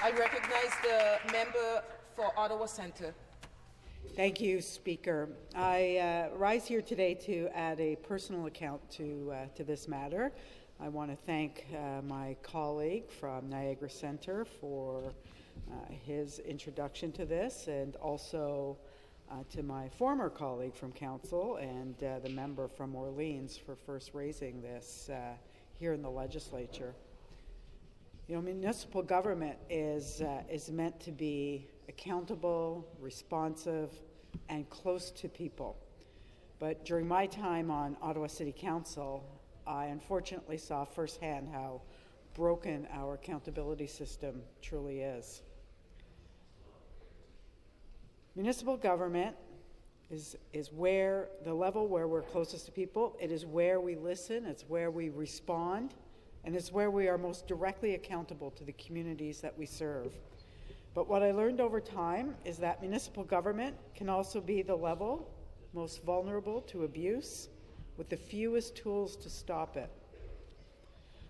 I recognize the member for Ottawa Centre. Thank you, Speaker. I rise here today to add a personal account to this matter. I want to thank my colleague from Niagara Centre for his introduction to this, and also to my former colleague from Council and the member from Orleans for first raising this here in the Legislature. You know, municipal government is meant to be accountable, responsive, and close to people. But during my time on Ottawa City Council, I unfortunately saw firsthand how broken our accountability system truly is. Municipal government is where the level where we're closest to people. It is where we listen, it's where we respond, and it's where we are most directly accountable to the communities that we serve. But what I learned over time is that municipal government can also be the level most vulnerable to abuse with the fewest tools to stop it.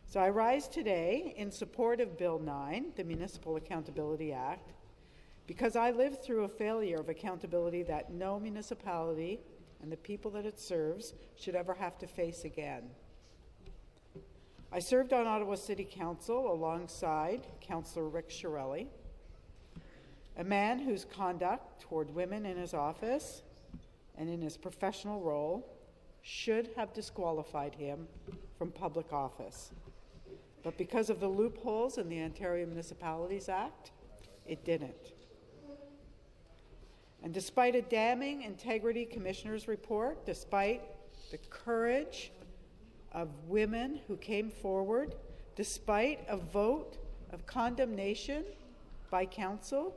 So I rise today in support of Bill 9, the Municipal Accountability Act, because I lived through a failure of accountability that no municipality and the people that it serves should ever have to face again. I served on Ottawa City Council alongside Councillor Rick Shirelli, a man whose conduct toward women in his office and in his professional role should have disqualified him from public office. But because of the loopholes in the Ontario Municipalities Act, it didn't. And despite a damning Integrity Commissioner's report, despite the courage of women who came forward, despite a vote of condemnation by Council,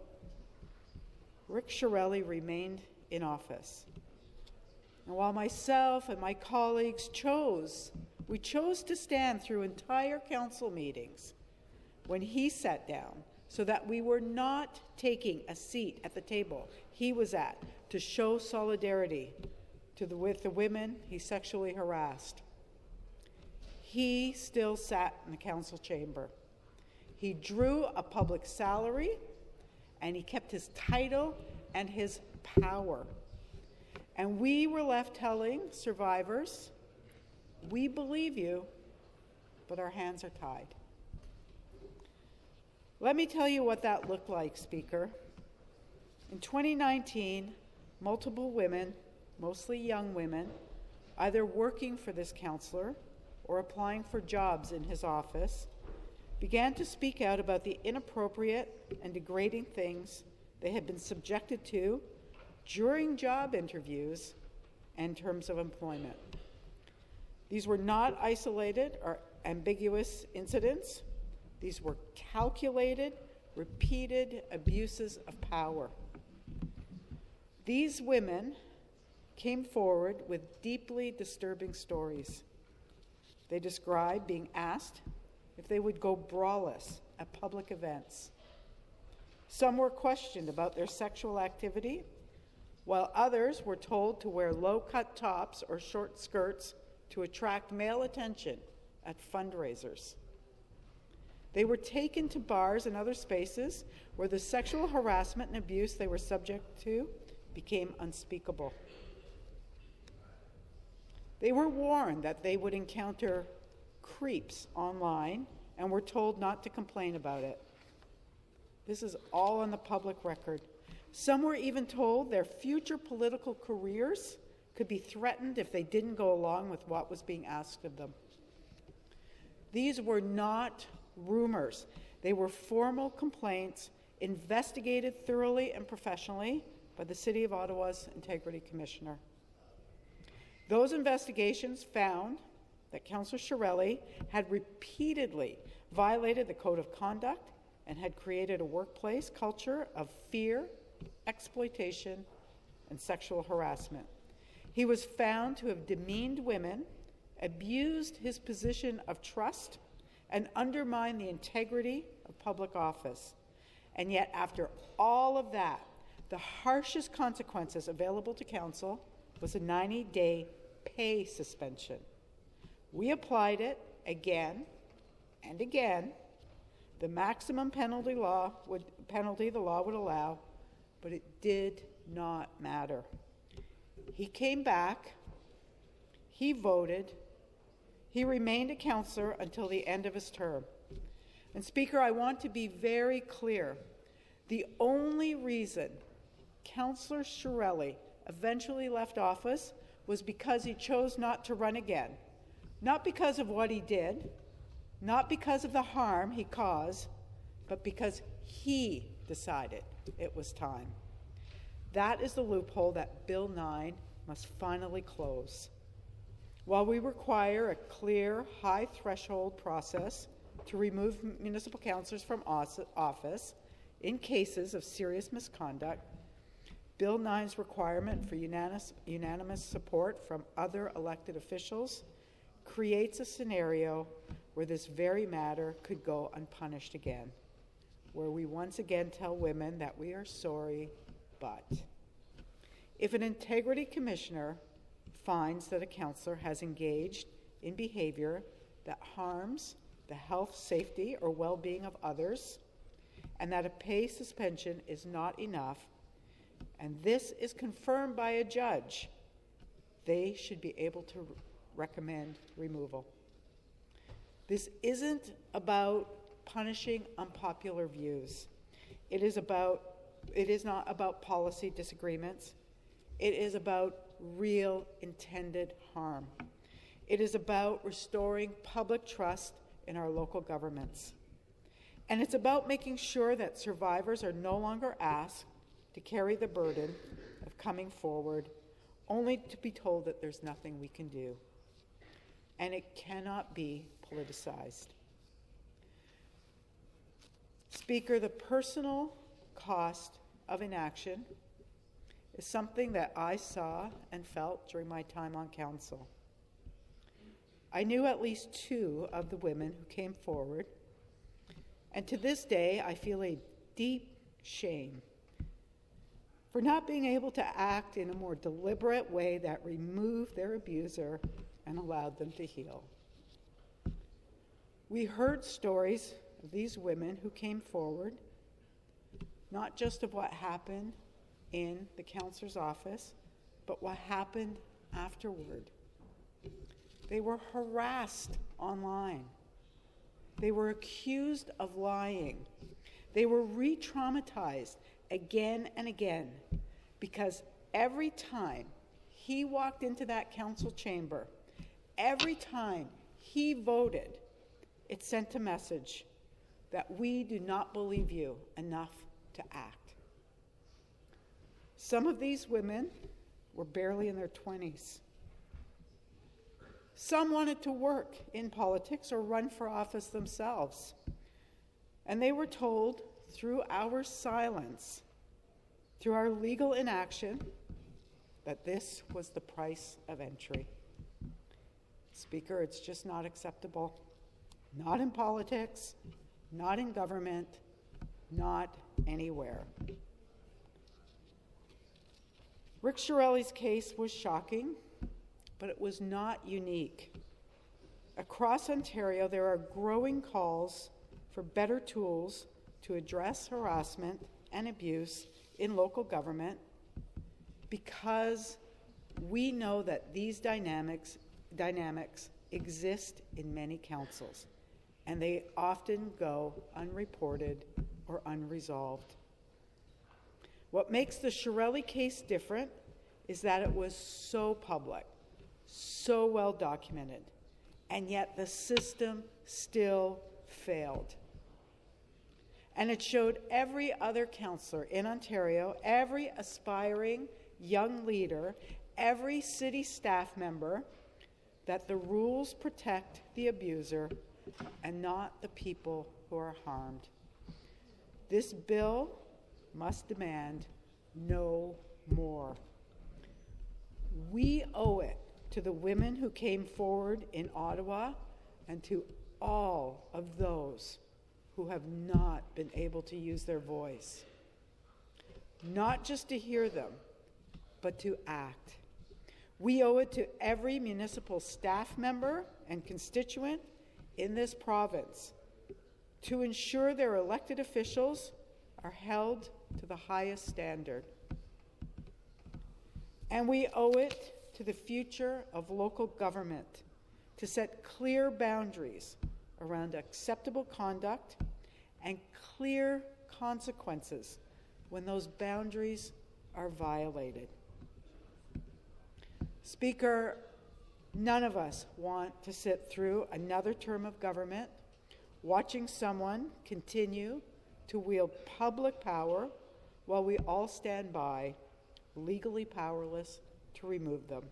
Rick Shirelli remained in office. And while myself and my colleagues chose to stand through entire Council meetings when he sat down so that we were not taking a seat at the table he was at to show solidarity with the women he sexually harassed, he still sat in the Council chamber. He drew a public salary, and he kept his title and his power. And we were left telling survivors, we believe you, but our hands are tied. Let me tell you what that looked like, Speaker. In 2019, multiple women, mostly young women, either working for this councillor or applying for jobs in his office, began to speak out about the inappropriate and degrading things they had been subjected to during job interviews and terms of employment. These were not isolated or ambiguous incidents. These were calculated, repeated abuses of power. These women came forward with deeply disturbing stories. They described being asked if they would go braless at public events. Some were questioned about their sexual activity, while others were told to wear low-cut tops or short skirts to attract male attention at fundraisers. They were taken to bars and other spaces where the sexual harassment and abuse they were subject to became unspeakable. They were warned that they would encounter creeps online and were told not to complain about it. This is all on the public record. Some were even told their future political careers could be threatened if they didn't go along with what was being asked of them. These were not rumors. They were formal complaints investigated thoroughly and professionally by the City of Ottawa's Integrity Commissioner. Those investigations found that Councillor Shirelli had repeatedly violated the Code of Conduct and had created a workplace culture of fear, exploitation, and sexual harassment. He was found to have demeaned women, abused his position of trust, and undermined the integrity of public office. And yet, after all of that, the harshest consequences available to Council was a 90-day pay suspension. We applied it again and again. the maximum penalty the law would allow, but it did not matter. He came back, he voted, he remained a councillor until the end of his term. And Speaker, I want to be very clear. The only reason Councillor Chiarelli eventually left office was because he chose not to run again. Not because of what he did, not because of the harm he caused, but because he decided it was time. That is the loophole that Bill 9 must finally close. While we require a clear, high-threshold process to remove municipal councillors from office in cases of serious misconduct, Bill 9's requirement for unanimous support from other elected officials creates a scenario where this very matter could go unpunished again, where we once again tell women that we are sorry, but if an integrity commissioner finds that a councillor has engaged in behavior that harms the health, safety, or well-being of others, and that a pay suspension is not enough, and this is confirmed by a judge, they should be able to recommend removal. This isn't about punishing unpopular views. It is not about policy disagreements. It is about real intended harm. It is about restoring public trust in our local governments. And it's about making sure that survivors are no longer asked to carry the burden of coming forward only to be told that there's nothing we can do. And it cannot be politicized. Speaker, the personal cost of inaction is something that I saw and felt during my time on council. I knew at least 2 of the women who came forward, and to this day I feel a deep shame for not being able to act in a more deliberate way that removed their abuser and allowed them to heal. We heard stories of these women who came forward, not just of what happened in the councillor's office, but what happened afterward. They were harassed online. They were accused of lying. They were re-traumatized again and again because every time he walked into that council chamber, every time he voted, it sent a message that we do not believe you enough to act. Some of these women were barely in their 20s. Some wanted to work in politics or run for office themselves. And they were told through our silence, through our legal inaction, that this was the price of entry. Speaker, it's just not acceptable. Not in politics, not in government, not anywhere. Rick Chiarelli's case was shocking, but it was not unique. Across Ontario, there are growing calls for better tools to address harassment and abuse in local government because we know that these dynamics exist in many councils, and they often go unreported or unresolved. What makes the Chiarelli case different is that it was so public, so well documented, and yet the system still failed. And it showed every other councillor in Ontario, every aspiring young leader, every city staff member, that the rules protect the abuser and not the people who are harmed. This bill must demand no more. We owe it to the women who came forward in Ottawa and to all of those who have not been able to use their voice. Not just to hear them, but to act. We owe it to every municipal staff member and constituent in this province to ensure their elected officials are held to the highest standard. And we owe it to the future of local government to set clear boundaries around acceptable conduct and clear consequences when those boundaries are violated. Speaker, none of us want to sit through another term of government watching someone continue to wield public power while we all stand by, legally powerless to remove them.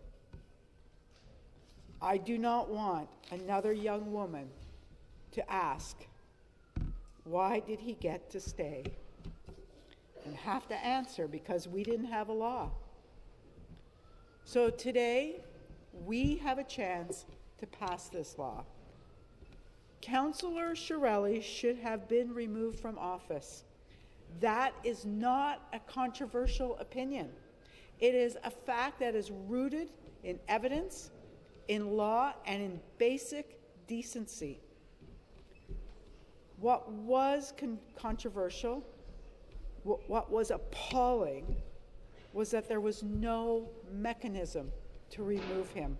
I do not want another young woman to ask, why did he get to stay? And have to answer because we didn't have a law. So today, we have a chance to pass this law. Councillor Shirelli should have been removed from office. That is not a controversial opinion. It is a fact that is rooted in evidence, in law, and in basic decency. What was controversial, what was appalling, was that there was no mechanism to remove him.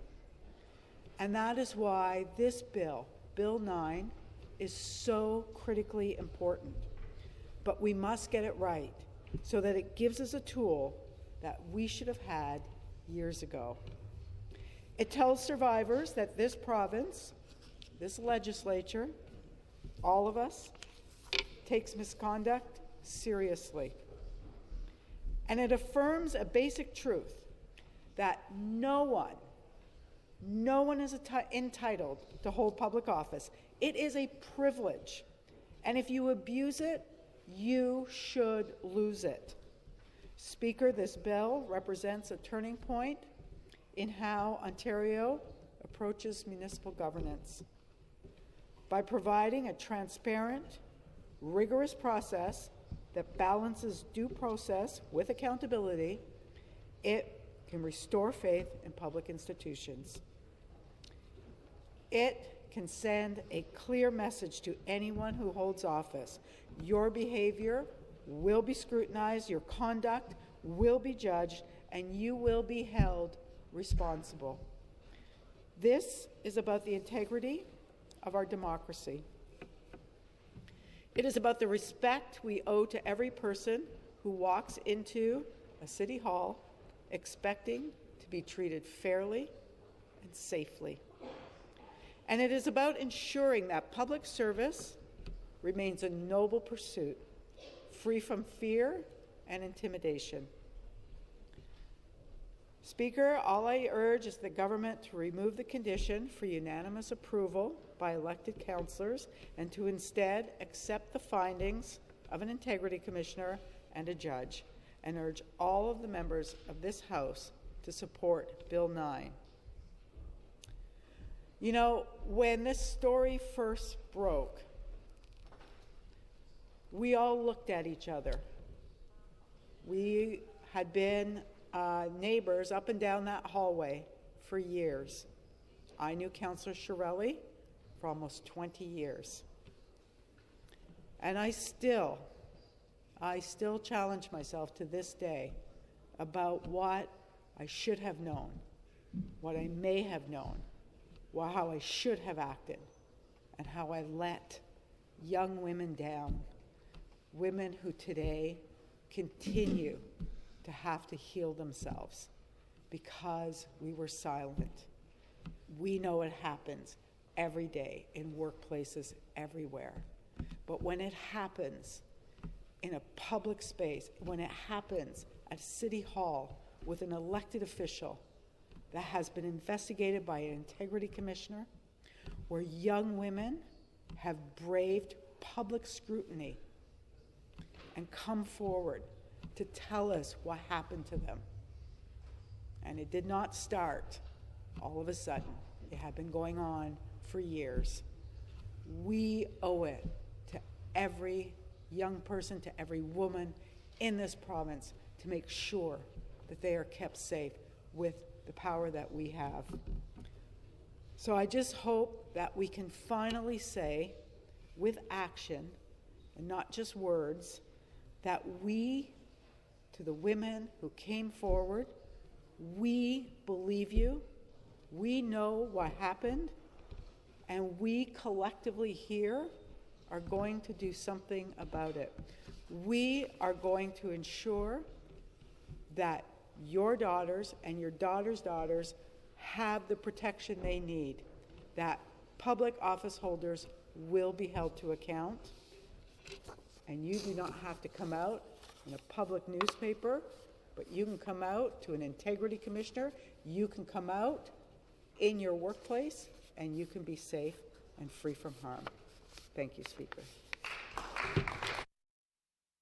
And that is why this bill, Bill 9, is so critically important. But we must get it right so that it gives us a tool that we should have had years ago. It tells survivors that this province, this legislature, all of us, takes misconduct seriously. And it affirms a basic truth that no one is entitled to hold public office. It is a privilege. And if you abuse it, you should lose it. Speaker, this bill represents a turning point in how Ontario approaches municipal governance. By providing a transparent, rigorous process that balances due process with accountability, it can restore faith in public institutions. It can send a clear message to anyone who holds office. Your behavior will be scrutinized, your conduct will be judged, and you will be held responsible. This is about the integrity of our democracy. It is about the respect we owe to every person who walks into a city hall expecting to be treated fairly and safely. And it is about ensuring that public service remains a noble pursuit, free from fear and intimidation. Speaker, all I urge is the government to remove the condition for unanimous approval by elected councillors and to instead accept the findings of an integrity commissioner and a judge, and urge all of the members of this House to support Bill 9. You know, when this story first broke, we all looked at each other. We had been neighbors up and down that hallway for years. I knew Councillor Shirelli for almost 20 years. And I still challenge myself to this day about what I should have known, what I may have known, how I should have acted, and how I let young women down, women who today continue to have to heal themselves because we were silent. We know it happens every day in workplaces everywhere. But when it happens in a public space, when it happens at City Hall with an elected official that has been investigated by an integrity commissioner, where young women have braved public scrutiny and come forward to tell us what happened to them. And it did not start all of a sudden. It had been going on for years. We owe it to every young person, to every woman in this province to make sure that they are kept safe with the power that we have. So I just hope that we can finally say with action and not just words, that we, to the women who came forward, we believe you, we know what happened, and we collectively here are going to do something about it. We are going to ensure that your daughters and your daughters' daughters have the protection they need, that public office holders will be held to account, and you do not have to come out in a public newspaper, but you can come out to an integrity commissioner, you can come out in your workplace, and you can be safe and free from harm. Thank you, Speaker.